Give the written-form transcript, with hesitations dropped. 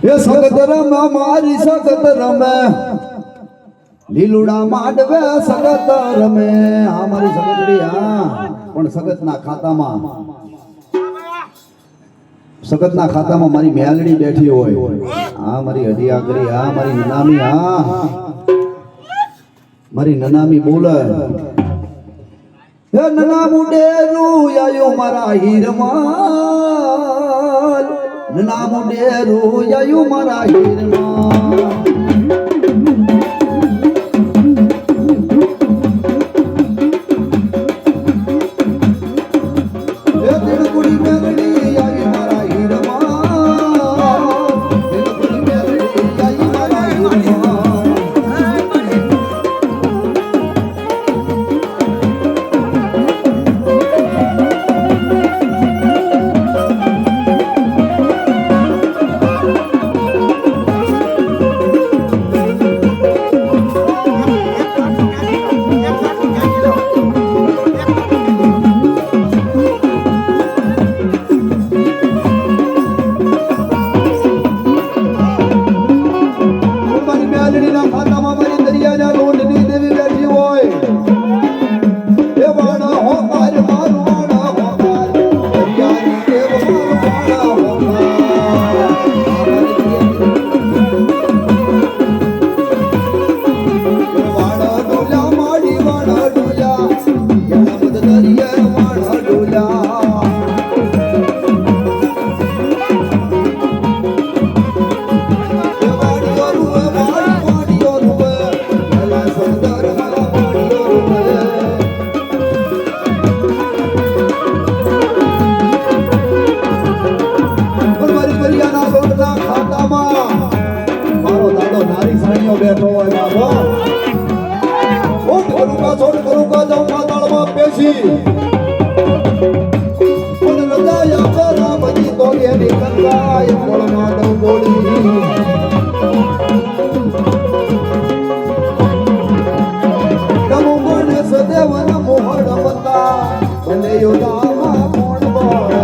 એ સગત રમે મારી સગત રમે લીલુડા માંડવે સગત રમે આ મારી સગતડી હા પણ સગતના ખાતામાં મારી મેલડી બેઠી હોય આ મારી હડિયા કરી આ મારી નનામી હા મારી નનામી બોલે હે નના મુડેરું આયો મારા હીરમાલ નના મુડેરું આયો મારા હીરમાલ એ દિલકુડી મેલડી